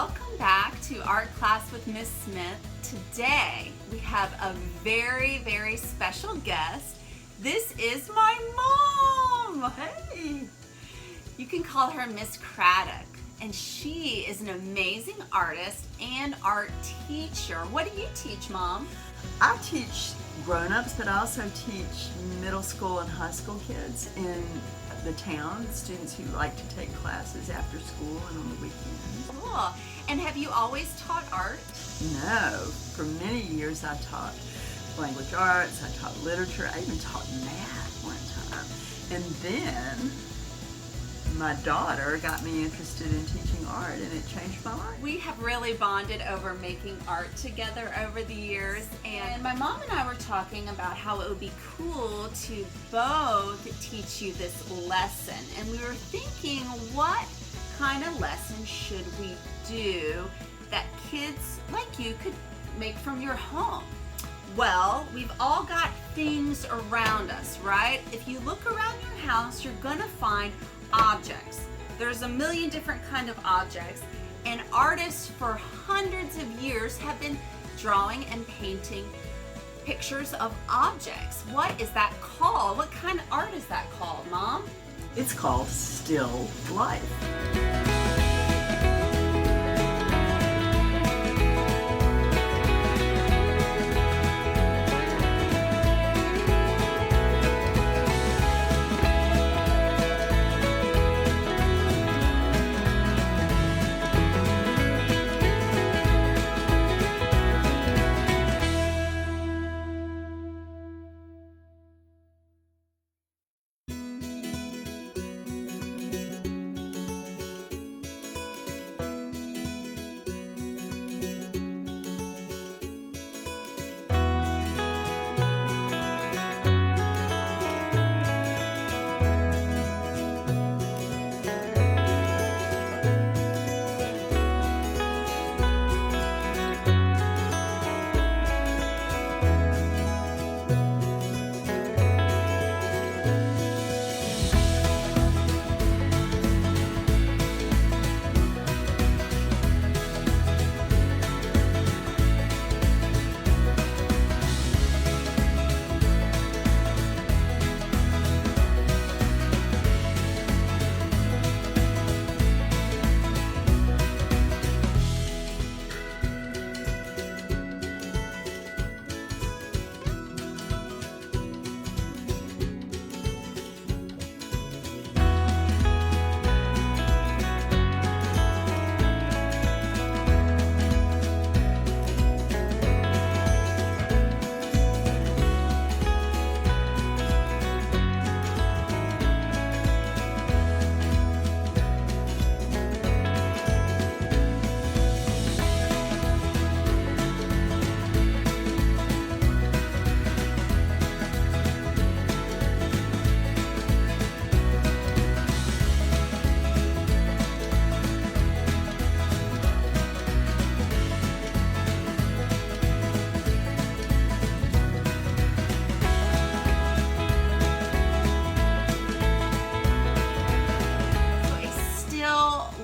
Welcome back to Art Class with Miss Smith. Today we have a very, very special guest. This is my mom. Hey! You can call her Miss Craddock, and she is an amazing artist and art teacher. What do you teach, Mom? I teach grown-ups, but I also teach middle school and high school kids in the town, students who like to take classes after school and on the weekends. Cool. And have you always taught art? No, for many years I taught language arts, I taught literature, I even taught math one time. And then my daughter got me interested in teaching art, and it changed my life. We have really bonded over making art together over the years, and my mom and I were talking about how it would be cool to both teach you this lesson, and we were thinking, what kind of lesson should we do that kids like you could make from your home? Well, we've all got things around us, right? If you look around your house, you're gonna find objects. There's a million different kind of objects, and artists for hundreds of years have been drawing and painting pictures of objects. What is that called? What kind of art is that called, Mom? It's called still life.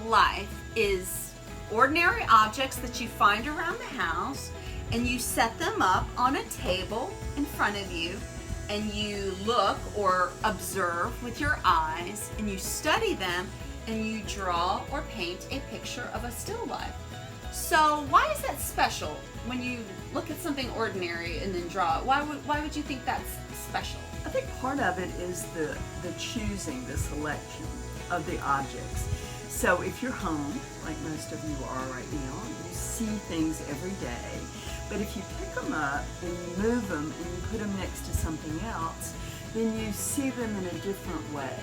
Life is ordinary objects that you find around the house, and you set them up on a table in front of you, and you look or observe with your eyes, and you study them, and you draw or paint a picture of a still life. So why is that special when you look at something ordinary and then draw it? Why would you think that's special? I think part of it is the choosing, the selection of the objects. So if you're home, like most of you are right now, you see things every day, but if you pick them up and you move them and you put them next to something else, then you see them in a different way.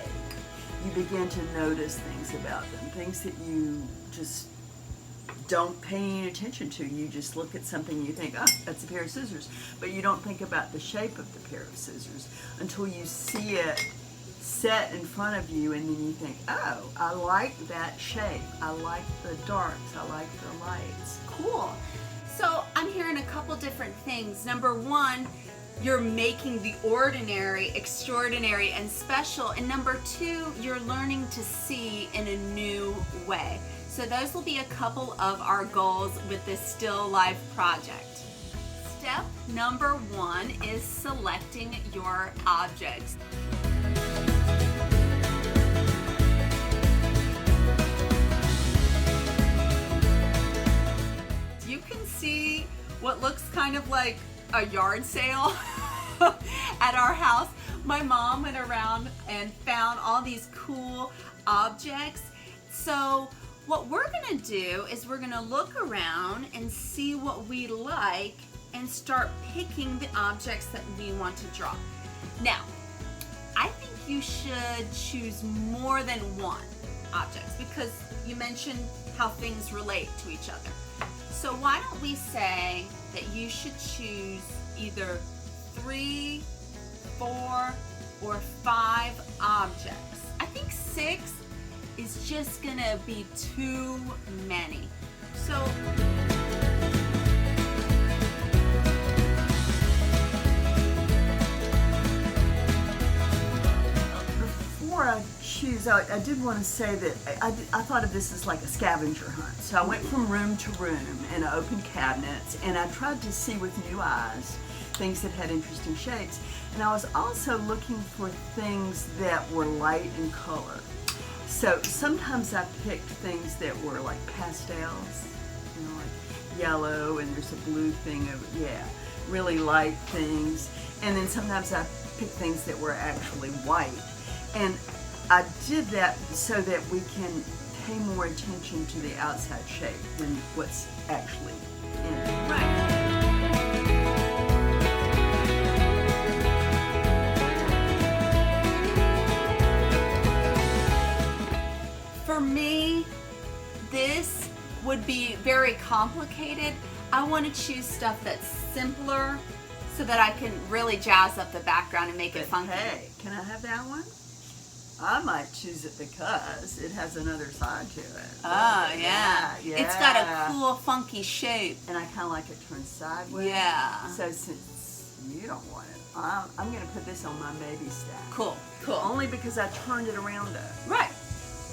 You begin to notice things about them, things that you just don't pay any attention to. You just look at something and you think, oh, that's a pair of scissors, but you don't think about the shape of the pair of scissors until you see it set in front of you, and then you think, oh, I like that shape, I like the darks, I like the lights. Cool. So I'm hearing a couple different things. Number one, you're making the ordinary extraordinary and special, and number two, you're learning to see in a new way. So those will be a couple of our goals with this still life project. Step number 1 is selecting your objects. You can see what looks kind of like a yard sale at our house. My mom went around and found all these cool objects. So what we're gonna do is we're gonna look around and see what we like and start picking the objects that we want to draw. Now, I think you should choose more than one object because you mentioned how things relate to each other. So why don't we say that you should choose either 3, 4, or 5 objects. I think 6 is just gonna be too many. So before I choose, I did want to say that I thought of this as like a scavenger hunt. So I went from room to room and I opened cabinets and I tried to see with new eyes things that had interesting shapes. And I was also looking for things that were light in color. So sometimes I picked things that were like pastels, you know, like yellow, and there's a blue thing of, really light things. And then sometimes I picked things that were actually white. And I did that so that we can pay more attention to the outside shape than what's actually in it. right. For me, this would be very complicated. I want to choose stuff that's simpler so that I can really jazz up the background and make it funky. Hey, can I have that one? I might choose it because it has another side to it. Oh, yeah. Yeah. It's got a cool, funky shape. And I kind of like it turned sideways. Yeah. So since you don't want it, I'm going to put this on my baby stack. Cool, cool. Only because I turned it around though. Right.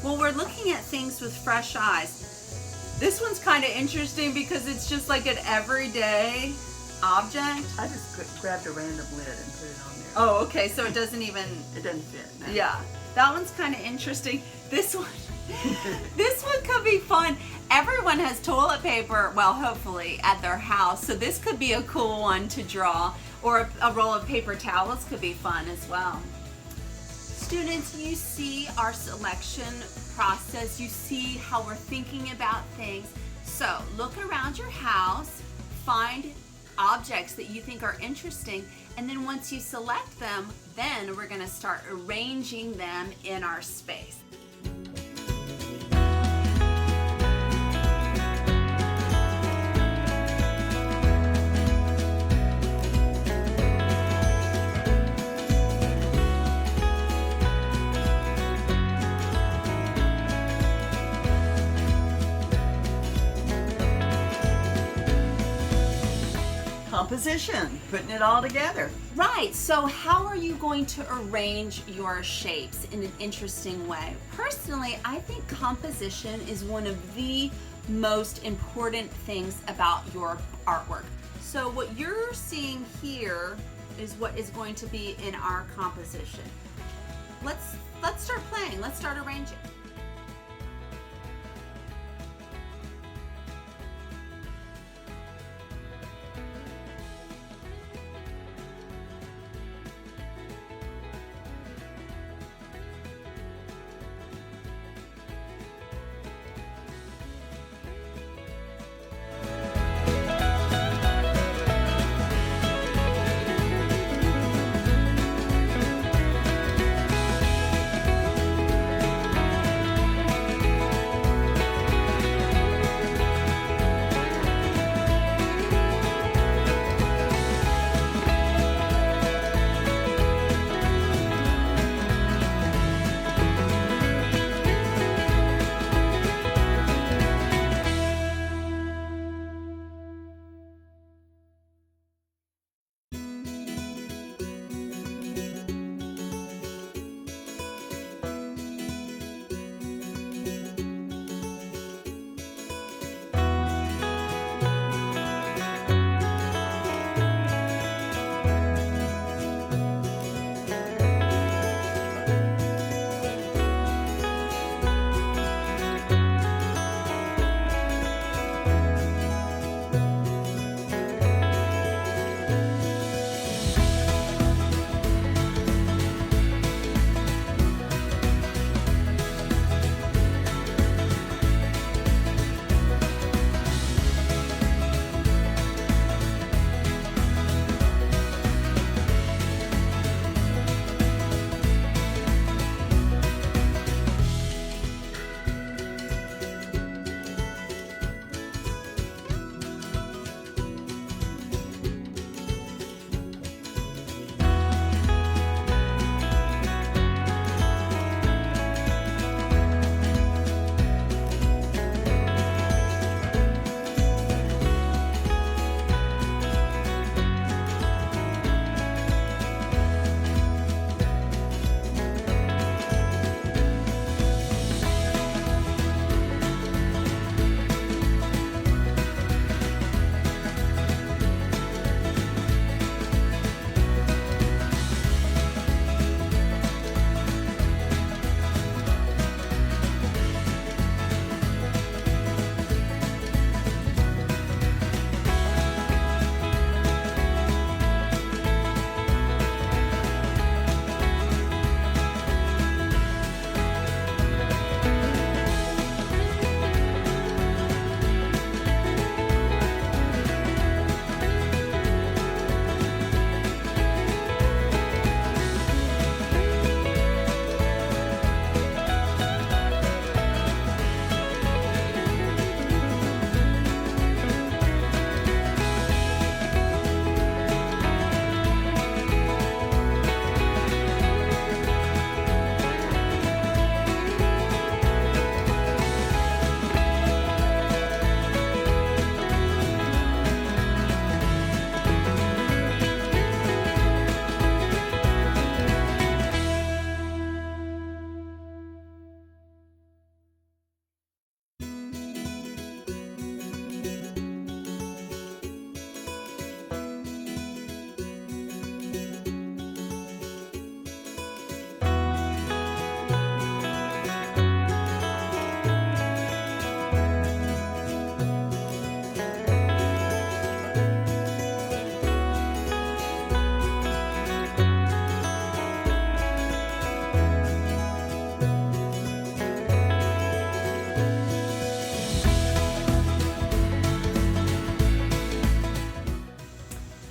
Well, we're looking at things with fresh eyes. This one's kind of interesting because it's just like an everyday object. I just grabbed a random lid and put it on there. Oh, okay. So it doesn't even... It doesn't fit. No. Yeah. That one's kind of interesting. This one... This one could be fun. Everyone has toilet paper, well, hopefully, at their house. So this could be a cool one to draw. Or a roll of paper towels could be fun as well. Students, you see our selection process. You see how we're thinking about things. So look around your house, find objects that you think are interesting, and then once you select them, then we're going to start arranging them in our space. Composition, putting it all together. Right, so how are you going to arrange your shapes in an interesting way? Personally, I think composition is one of the most important things about your artwork. So what you're seeing here is what is going to be in our composition. Let's start playing, let's start arranging.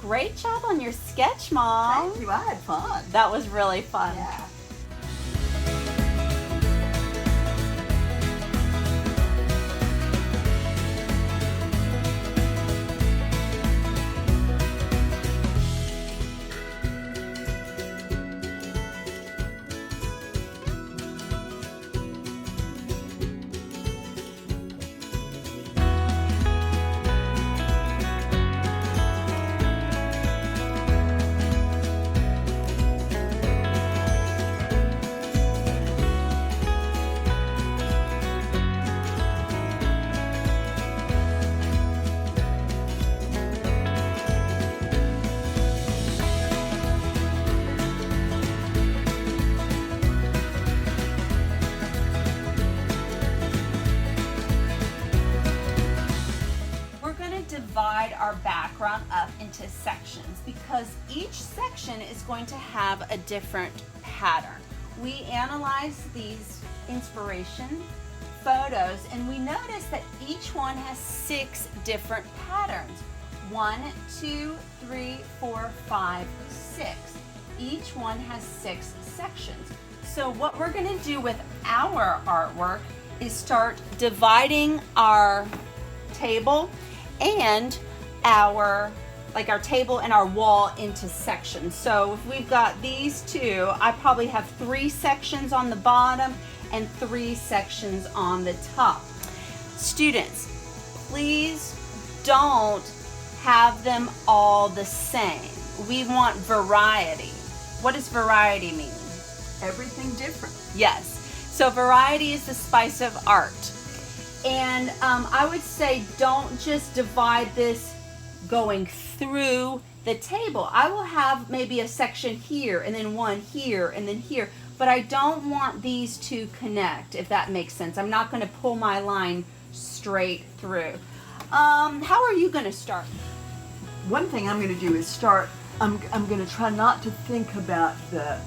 great job on your sketch, Mom. Thank you. I had fun. That was really fun. Yeah. Divide our background up into sections because each section is going to have a different pattern. We analyze these inspiration photos and we notice that each one has 6 different patterns. 1, 2, 3, 4, 5, 6. Each one has 6 sections. So what we're going to do with our artwork is start dividing our table and our table and our wall into sections. So if we've got these two, I probably have 3 sections on the bottom and 3 sections on the top. Students, please don't have them all the same. We want variety. What does variety mean? Everything different. Yes. So variety is the spice of art. And I would say don't just divide this going through the table. I will have maybe a section here and then one here and then here, but I don't want these to connect, if that makes sense. I'm not going to pull my line straight through. How are you going to start? One thing I'm going to do is start, I'm going to try not to think about the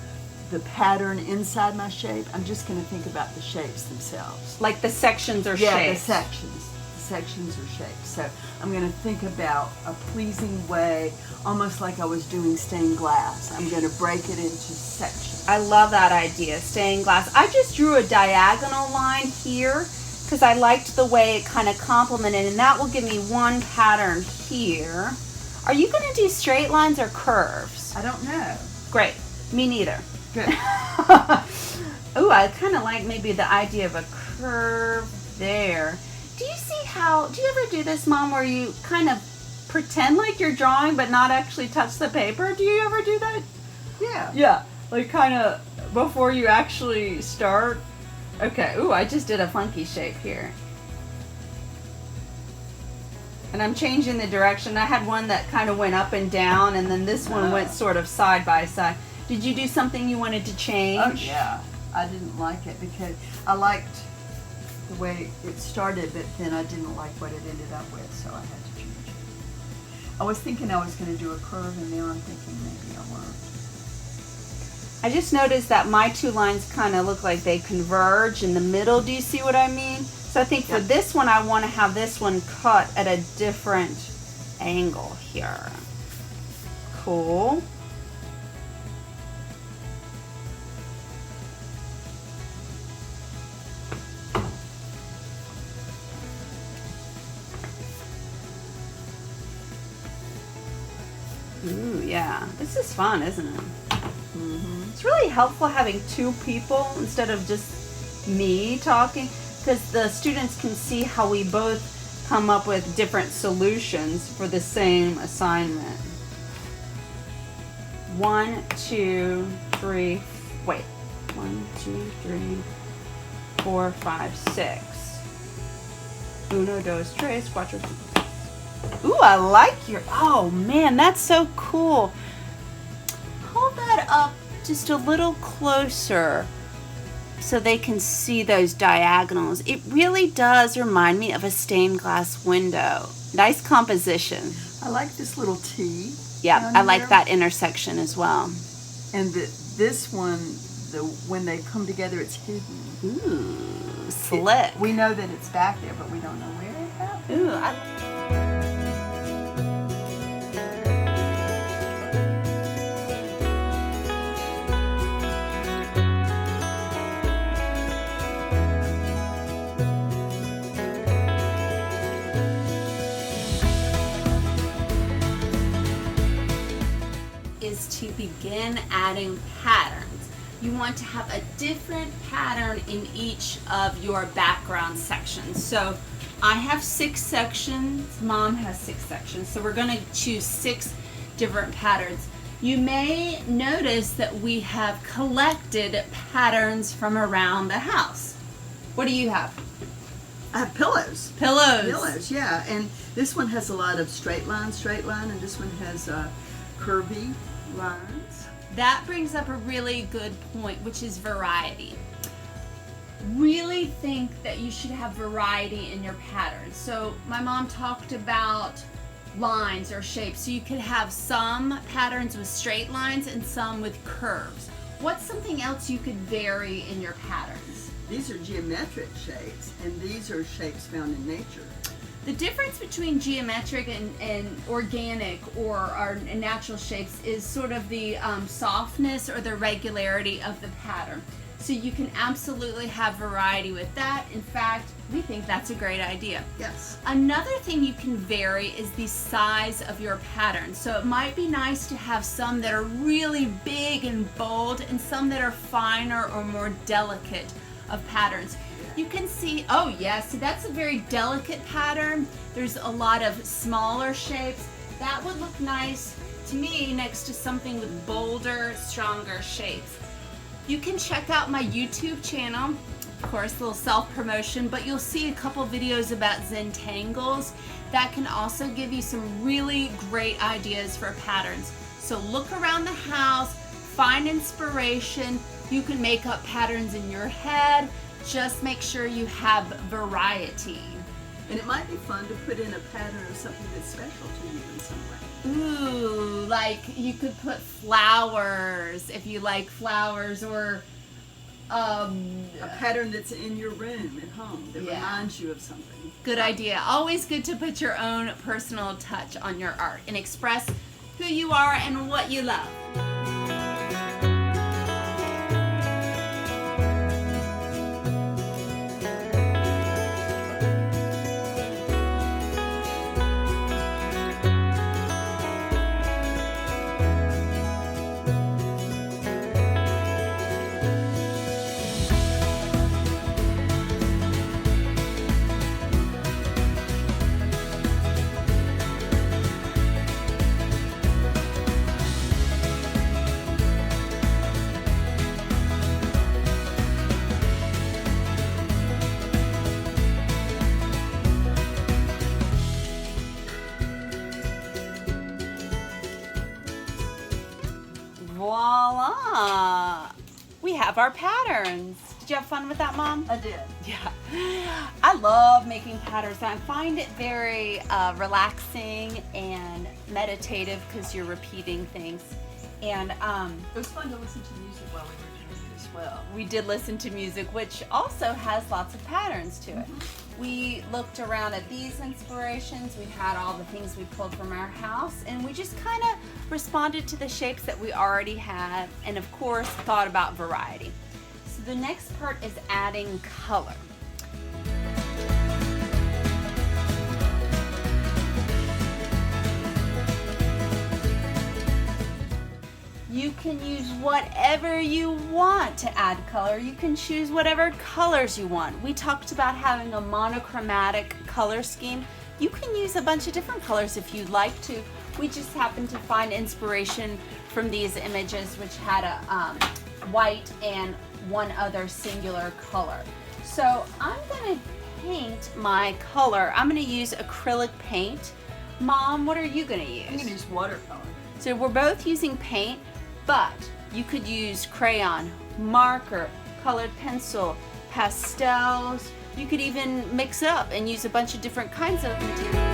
pattern inside my shape. I'm just going to think about the shapes themselves. Like the sections or yeah, shapes? The sections. The sections or shapes. So I'm going to think about a pleasing way, almost like I was doing stained glass. I'm going to break it into sections. I love that idea, stained glass. I just drew a diagonal line here because I liked the way it kind of complemented, and that will give me one pattern here. Are you going to do straight lines or curves? I don't know. Great. Me neither. Good. Ooh, I kind of like maybe the idea of a curve there. Do you ever do this, Mom, where you kind of pretend like you're drawing but not actually touch the paper? Do you ever do that? Yeah. Yeah, like kind of before you actually start. Okay, ooh, I just did a funky shape here. And I'm changing the direction. I had one that kind of went up and down, and then this one went sort of side by side. Did you do something you wanted to change? Oh, yeah. I didn't like it because I liked the way it started, but then I didn't like what it ended up with, so I had to change it. I was thinking I was going to do a curve, and now I'm thinking maybe I won't. I just noticed that my 2 lines kind of look like they converge in the middle. Do you see what I mean? So I think for this one, I want to have this one cut at a different angle here. Cool. Ooh, yeah. This is fun, isn't it? Mm-hmm. It's really helpful having 2 people instead of just me talking, because the students can see how we both come up with different solutions for the same assignment. 1, 2, 3, wait. 1, 2, 3, 4, 5, 6. Uno, dos, tres, cuatro, cinco. Ooh, I like your, oh man, that's so cool. Hold that up just a little closer so they can see those diagonals. It really does remind me of a stained glass window. Nice composition. I like this little T. Yeah, I like that intersection as well. And this one, when they come together, it's hidden. Ooh, slick. We know that it's back there, but we don't know where it's at. Ooh, to begin adding patterns, you want to have a different pattern in each of your background sections. So I have 6 sections, Mom has 6 sections, so we're going to choose 6 different patterns. You may notice that we have collected patterns from around the house. What do you have? I have pillows. Pillows, yeah. And this one has a lot of straight line, and this one has curvy lines. That brings up a really good point, which is variety. Really think that you should have variety in your patterns. So my mom talked about lines or shapes. So you could have some patterns with straight lines and some with curves. What's something else you could vary in your patterns? These are geometric shapes, and these are shapes found in nature. The difference between geometric and organic or our natural shapes is sort of the softness or the regularity of the pattern. So you can absolutely have variety with that. In fact, we think that's a great idea. Yes. Another thing you can vary is the size of your pattern. So it might be nice to have some that are really big and bold and some that are finer or more delicate of patterns. You can see, oh yes, so that's a very delicate pattern. There's a lot of smaller shapes. That would look nice to me next to something with bolder, stronger shapes. You can check out my YouTube channel, of course, a little self-promotion, but you'll see a couple videos about Zentangles that can also give you some really great ideas for patterns. So look around the house, find inspiration. You can make up patterns in your head. Just make sure you have variety. And it might be fun to put in a pattern of something that's special to you in some way. Ooh, like you could put flowers if you like flowers, or a pattern that's in your room at home that reminds you of something. Good idea. Always good to put your own personal touch on your art and express who you are and what you love. Voila! We have our patterns. Did you have fun with that, Mom? I did. Yeah. I love making patterns. I find it very relaxing and meditative because you're repeating things. And it was fun to listen to music while we were doing it as well. we did listen to music, which also has lots of patterns to it. We looked around at these inspirations. We had all the things we pulled from our house, and we just kind of responded to the shapes that we already had, and of course thought about variety. So the next part is adding color. You can use whatever you want to add color. You can choose whatever colors you want. We talked about having a monochromatic color scheme. You can use a bunch of different colors if you'd like to. We just happened to find inspiration from these images, which had a white and one other singular color. So I'm going to paint my color. I'm going to use acrylic paint. Mom, what are you going to use? I'm going to use watercolor. So we're both using paint, but you could use crayon, marker, colored pencil, pastels. You could even mix up and use a bunch of different kinds of materials.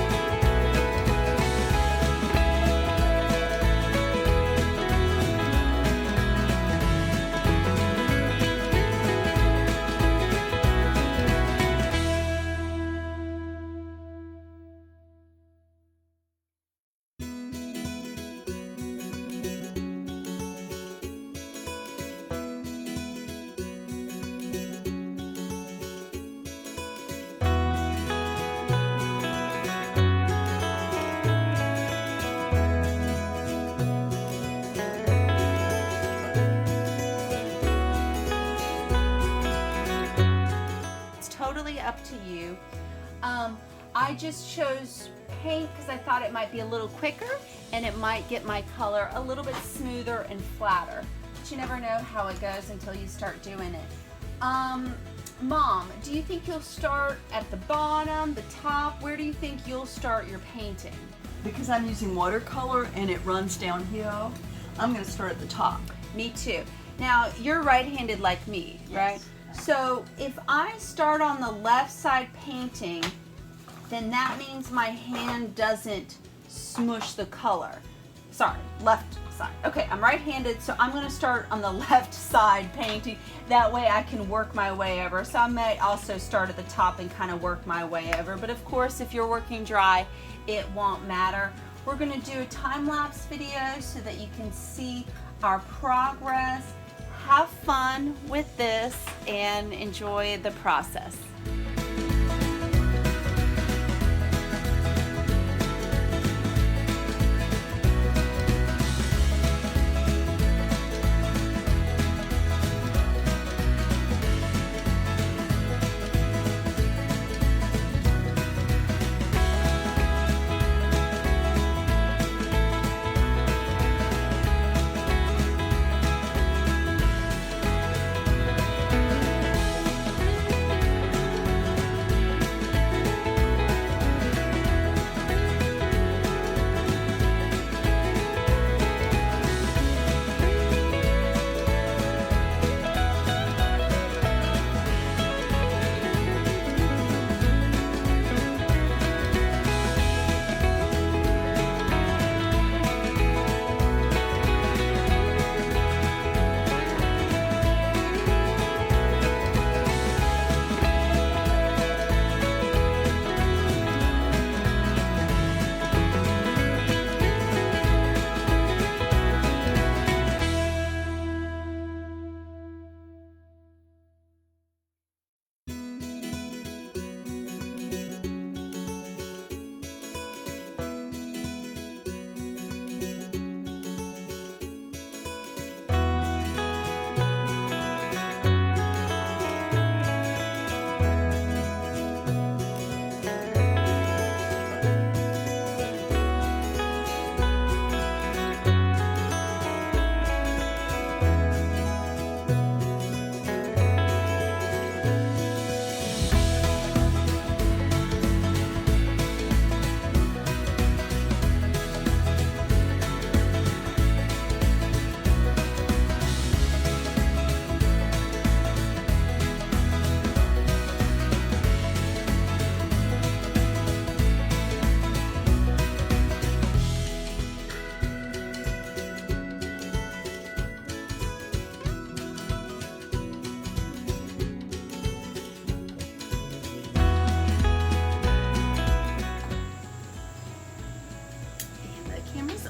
I just chose paint because I thought it might be a little quicker and it might get my color a little bit smoother and flatter. But you never know how it goes until you start doing it. Mom, do you think you'll start at the bottom, the top? Where do you think you'll start your painting? Because I'm using watercolor and it runs downhill, I'm going to start at the top. Me too. Now, you're right-handed like me, right? Yes. So if I start on the left side painting, then that means my hand doesn't smush the color. Sorry, left side. Okay, I'm right-handed, so I'm going to start on the left side painting. That way I can work my way over. So I may also start at the top and kind of work my way over. But of course, if you're working dry, it won't matter. We're going to do a time-lapse video so that you can see our progress. Have fun with this and enjoy the process.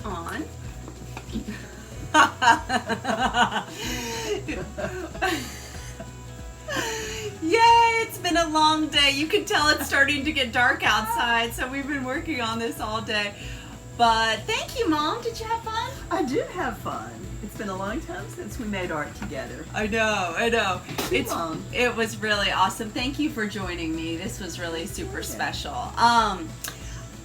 On. Yay, it's been a long day. You can tell it's starting to get dark outside, so we've been working on this all day. But thank you, Mom. Did you have fun? I do have fun. It's been a long time since we made art together. I know. It was really awesome. Thank you for joining me. This was really super special.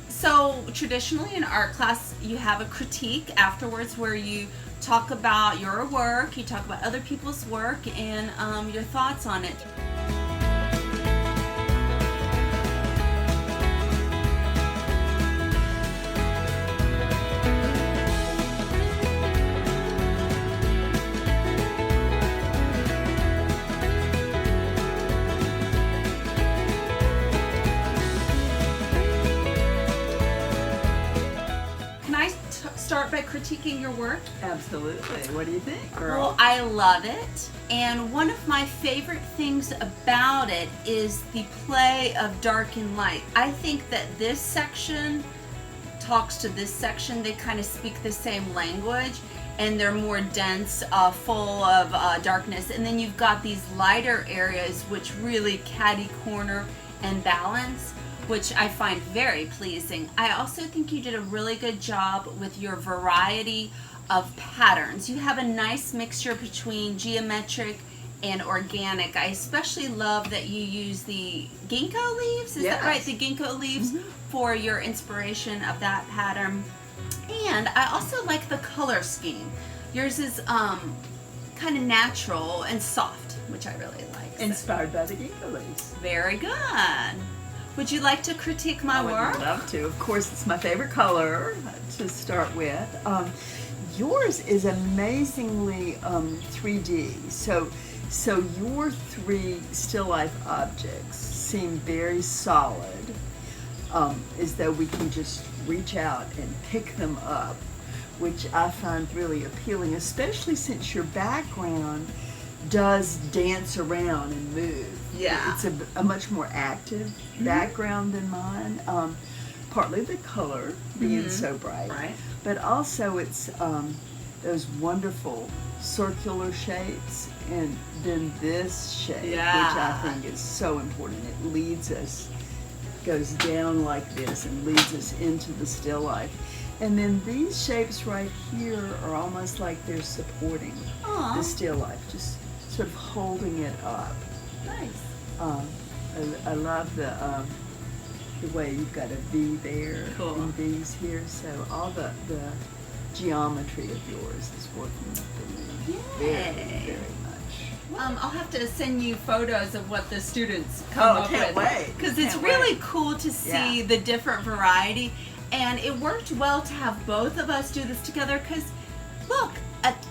So traditionally in art class, you have a critique afterwards where you talk about your work, you talk about other people's work, and your thoughts on it. Start by critiquing your work? Absolutely. What do you think, girl? Well, I love it. And one of my favorite things about it is the play of dark and light. I think that this section talks to this section. They kind of speak the same language, and they're more dense, full of darkness. And then you've got these lighter areas which really catty corner and balance, which I find very pleasing. I also think you did a really good job with your variety of patterns. You have a nice mixture between geometric and organic. I especially love that you use the ginkgo leaves. Is that right? The ginkgo leaves for your inspiration of that pattern. And I also like the color scheme. Yours is kind of natural and soft, which I really like. Inspired by the ginkgo leaves. Very good. Would you like to critique my work? I would love to. Of course, it's my favorite color to start with. Yours is amazingly 3D. So your 3 still life objects seem very solid, as though we can just reach out and pick them up, which I find really appealing, especially since your background does dance around and move. Yeah. It's a much more active background than mine. Partly the color being so bright, right? But also it's those wonderful circular shapes, and then this shape, which I think is so important. It leads us, goes down like this and leads us into the still life. And then these shapes right here are almost like they're supporting the still life, just sort of holding it up. Nice. I love the way you've got a V there and V's here. So all the geometry of yours is working for me very, very much. I'll have to send you photos of what the students come up with. Can't wait. Because it's really cool to see the different variety. And it worked well to have both of us do this together because, look,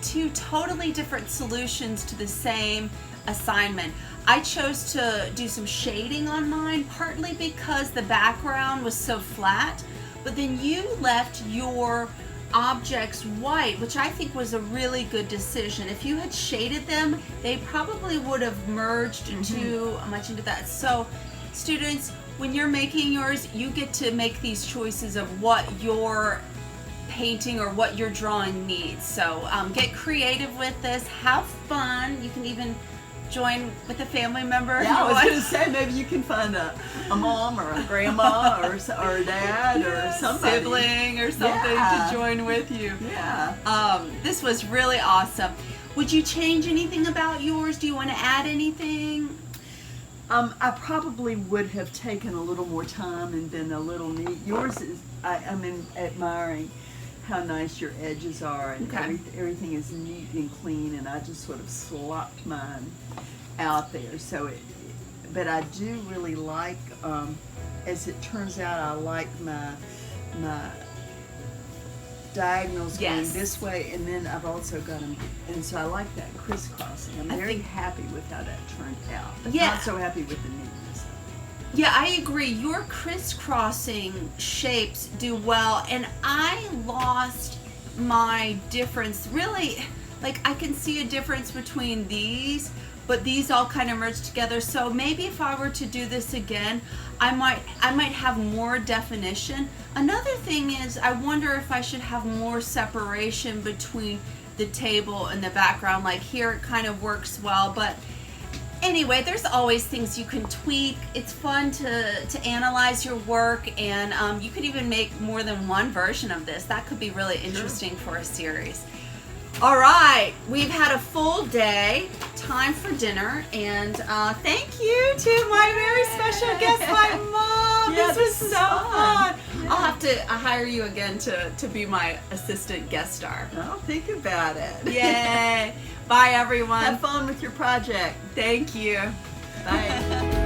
2 totally different solutions to the same assignment. I chose to do some shading on mine, partly because the background was so flat, but then you left your objects white, which I think was a really good decision. If you had shaded them, they probably would have merged too much into that. So students, when you're making yours, you get to make these choices of what your painting or what your drawing needs. So get creative with this, have fun. You can even join with a family member. Yeah, I was going to say, maybe you can find a mom or a grandma or a dad or somebody. Sibling or something to join with you. Yeah. This was really awesome. Would you change anything about yours? Do you want to add anything? I probably would have taken a little more time and been a little neat. Yours is, I'm admiring how nice your edges are, and everything is neat and clean, and I just sort of slopped mine out there. So, but I do really like, as it turns out, I like my diagonals going this way, and then I've also got them, and so I like that crisscrossing. I'm very happy with how that turned out, but not so happy with the neatness. Yeah, I agree. Your crisscrossing shapes do well, and I lost my difference. Really, like I can see a difference between these, but these all kind of merge together. So maybe if I were to do this again, I might have more definition. Another thing is, I wonder if I should have more separation between the table and the background. Like here, it kind of works well, but anyway, there's always things you can tweak. It's fun to analyze your work, and you could even make more than one version of this. That could be really interesting for a series. All right, we've had a full day, time for dinner, and thank you to my very special guest, my mom. This was so fun. I'll have to hire you again to be my assistant guest star. I'll think about it. Yay. Bye, everyone. Have fun with your project. Thank you. Bye.